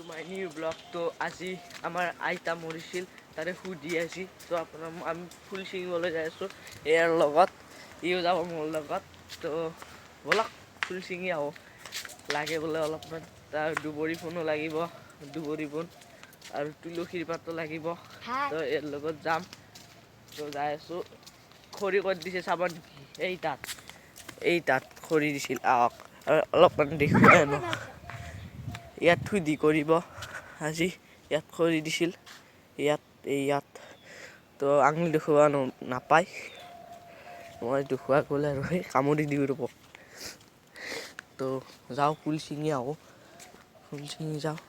My new blog. তো আজি আমাৰ আইতা মৰিছিল, তাৰে সুধি আছি। তো আপোনাৰ আমি ফুল ছিঙিবলৈ যাই আছোঁ ইয়াৰ লগত, ইও যাব মোৰ লগত। তো ব'লক ফুল ছিঙি আহোঁ। লাগে বোলে অলপমান, তাৰ দুবৰি বনো লাগিব, দুবৰি বন আৰু তুলসীৰ পাতো লাগিব। তো ইয়াৰ লগত যাম। তো যাই আছোঁ। খৰি ক'ত দিছে চাব নেকি? এই তাত খৰি দিছিল, আহক আৰু অলপমান দেখুৱাই আনো। ইয়াত সুধি কৰিব আজি, ইয়াত খৰি দিছিল, ইয়াত তো আঙুলি দেখুওৱা নাপায়, মই দেখুওৱা গ'লে আৰু সেই কামুৰি দিওঁ ৰ'ব। তো যাওঁ ফুল ছিঙি আহোঁ, ফুল ছিঙি যাওঁ,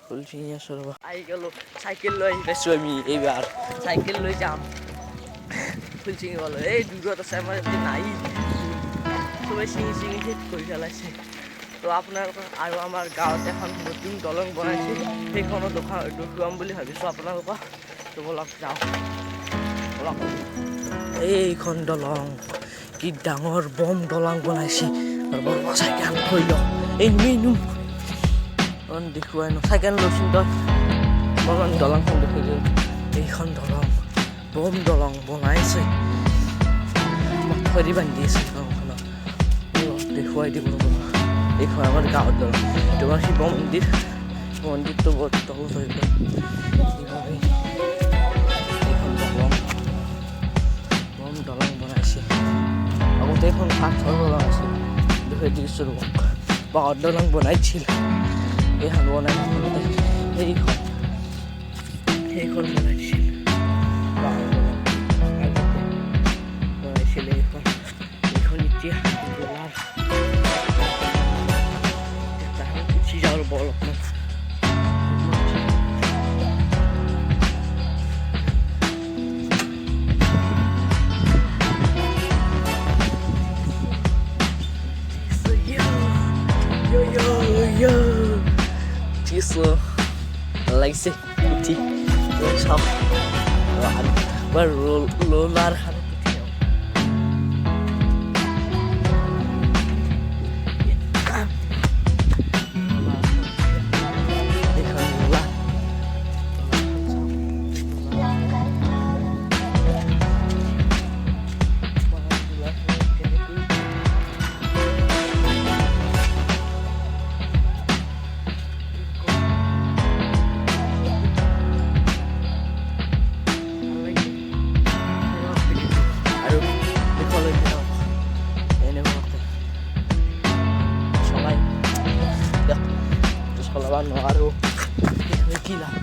ফুল ছিঙি আছোঁ ৰ'ব। আহি গ'লোঁ, চাইকেল লৈ আহি পাইছোঁ আমি এইবাৰ, চাইকেল লৈ যাম ফুল ছিঙিবলৈ। এই দূৰত আছে আমাৰ ইয়াতে নাই, চবেই ছিঙি ছিঙি শেষ কৰি পেলাইছে। তো আপোনালোকক আৰু আমাৰ গাঁৱত এখন নতুন দলং বনাইছে, সেইখনো দেখুৱাম বুলি ভাবিছোঁ আপোনালোকক। তো ব'লক যাওঁ, ব'লক। এইখন দলং কি ডাঙৰ বম দলং বনাইছে। চাইকেল থৈ লওঁ, এই দেখুৱাই ন চাইকেল লৈছোঁ তই, বলন দলংখন দেখুৱাই দিওঁ। এইখন দলং বম দলং বনাইছে, মাথাউৰি বান্ধি আছে দলংখনত, দেখুৱাই দিব ৰ'ব। এইখন আমাৰ গাঁৱৰ দলং, এইটো আমাৰ শিৱ মন্দিৰ, মন্দিৰটো বৰ তলত হৈ গ'ল। এইখন দলং বম দলং বনাইছে, আগতে এইখন কাঠৰ দলং আছিল, দেখুৱাই দিছোঁ ৰ'ব। বাঁহৰ দলং বনাইছিল, এইখন বনাই থাকোঁতে সেইখন বনাইছিল, বাঁহৰ দলং আগতে বনাইছিল। এইখন এতিয়া উঠি যাওঁ ৰ'ব অলপমান। লাগিছে উঠি চাওক, ৰোলাৰ খানত উঠি যাওঁ। চলাব নোৱাৰোঁ, কি লাভ।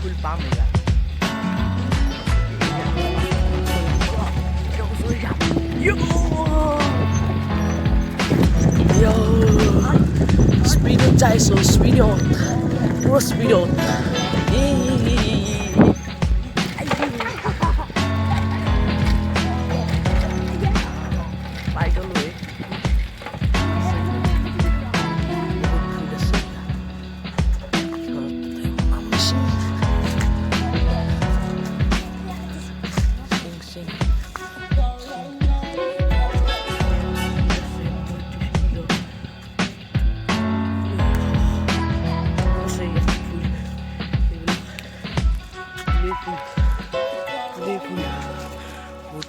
ফুল পাম এইবাৰ, স্পীডত যাইছোঁ, স্পীডত, পুৰো স্পীডত। পাই গ'লোঁ।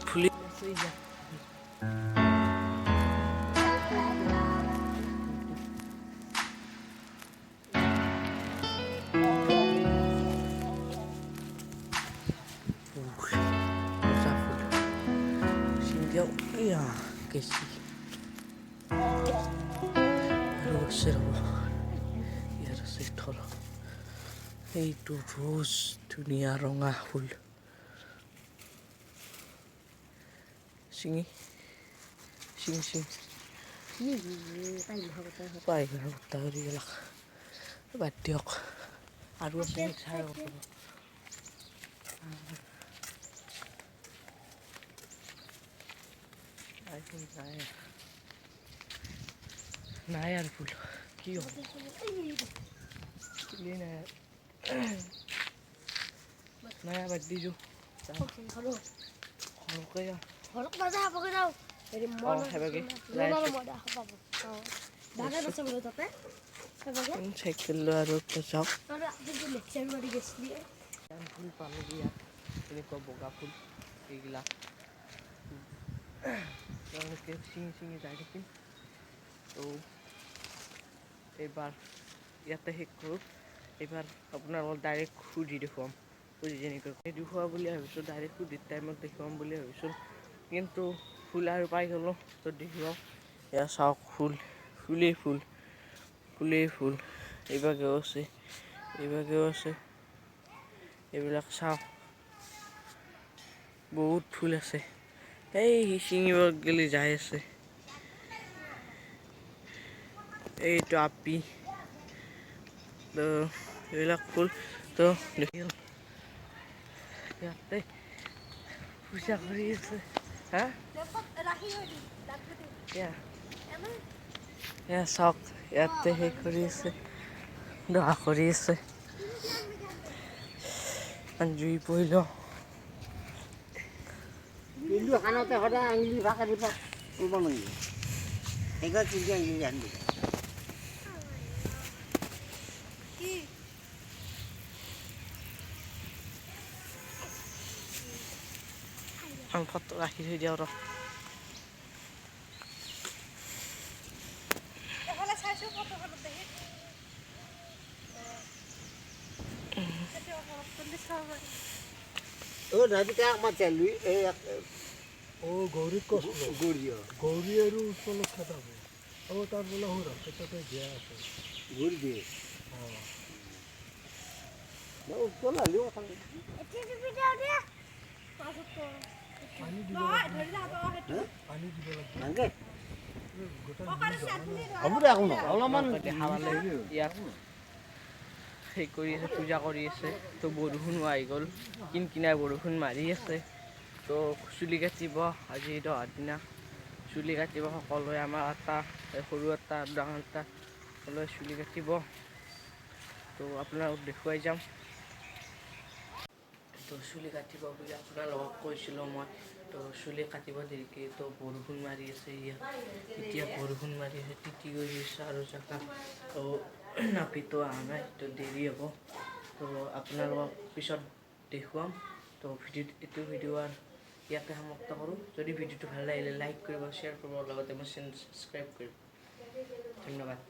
ফুলি কেঁচি আৰু আছে ৰ'ব, ইয়াত আছে থল, এইটো ৰ'জ ধুনীয়া ৰঙা ফুল। ছিঙি পাইগৰা বত্তা কৰি গেলাক, বাদ দিয়ক। আৰু আছে নাই আৰ ফুল কি হবে নাই বাদ দিছো। সৰহকৈ যাওঁ ঘৰত নাযায় হ'বগৈ যাওঁ হেৰি অঁ সেইভাগে বাগান আছে বোলে তাতে চাইকেল লৈ আৰু যাওঁ লেকচাৰ মাৰি গৈছিলি ফুল পালোঁগৈ ইয়াত এনেকুৱা বগা ফুল এইগিলা তেওঁলোকে ছিঙি ছিঙি যাই থাকিম তো এইবাৰ ইয়াতে শেষ কৰোঁ এইবাৰ আপোনালোকক ডাইৰেক্ট সুধি দেখুৱাম সুধি যেনেকৈ দেখুওৱা বুলি ভাবিছোঁ ডাইৰেক্ট সুধিৰ টাইমত দেখুৱাম বুলি ভাবিছোঁ কিন্তু ফুল আৰু পাই গ'লোঁ তো দেখুৱাওঁ এয়া চাওক ফুল ফুলেই ফুল ফুলেই ফুল এইভাগেও আছে এইভাগেও আছে এইবিলাক চাওক বহুত ফুল আছে এই ছিঙিব গেলি যাই আছে এইটো আপি তো এইবিলাক ফুল তো দেখিল ইয়াতে পূজা কৰি আছে হা এয়া চাওক ইয়াতে সেই কৰি আছে দোৱা কৰি আছে জুই পৰিল কিন্তু খানাতে সদায় আঙুলি ভাগ দিব কৰিব নোৱাৰিব সেইকাৰণে কিন্তু আঙুলি আনি ফটো ৰাখি থৈ দিওঁ ৰ ৰাতিকে আমাৰ চেলুই এই গৌৰীক কৈছিলোঁ গৌৰী গৌৰী আৰু উৎপলক খেদাব আৰু তাৰ বোলে সুৰা তেতিয়াতে দিয়া আছে গৌৰী দিয়ে অঁ উৎপল হ'লেও কথা পানী দিব লাগিব পানী দিব লাগিব নালাগে গোটেই হ'ব দে একো নহয় অলপমান ইয়াত সেই কৰি আছে পূজা কৰি আছে তো বৰষুণো আহি গ'ল কিনকিনাই বৰষুণ মাৰি আছে তো চুলি কাটিব আজি 10 দিনা চুলি কাটিব সকলোৱে আমাৰ এটা সৰু এটা ডাঙৰ এটা সকলোৱে চুলি কাটিব তো আপোনালোকক দেখুৱাই যাম তো চুলি কাটিব বুলি আপোনালোকক কৈছিলোঁ মই তো চুলি কাটিব দেৰিকৈ তো বৰষুণ মাৰি আছে ইয়াত এতিয়া বৰষুণ মাৰি আছে তিতি গৈ গৈছে আৰু জেগা তো নাপিতো অহা নাই তো দেৰি হ'ব তো আপোনালোকক পিছত দেখুৱাম তো এইটো ভিডিঅ' আৰু ইয়াতে সমাপ্ত কৰোঁ যদি ভিডিঅ'টো ভাল লাগিলে লাইক কৰিব শ্বেয়াৰ কৰিব লগতে মোৰ চেনেল ছাবস্ক্ৰাইব কৰিব ধন্যবাদ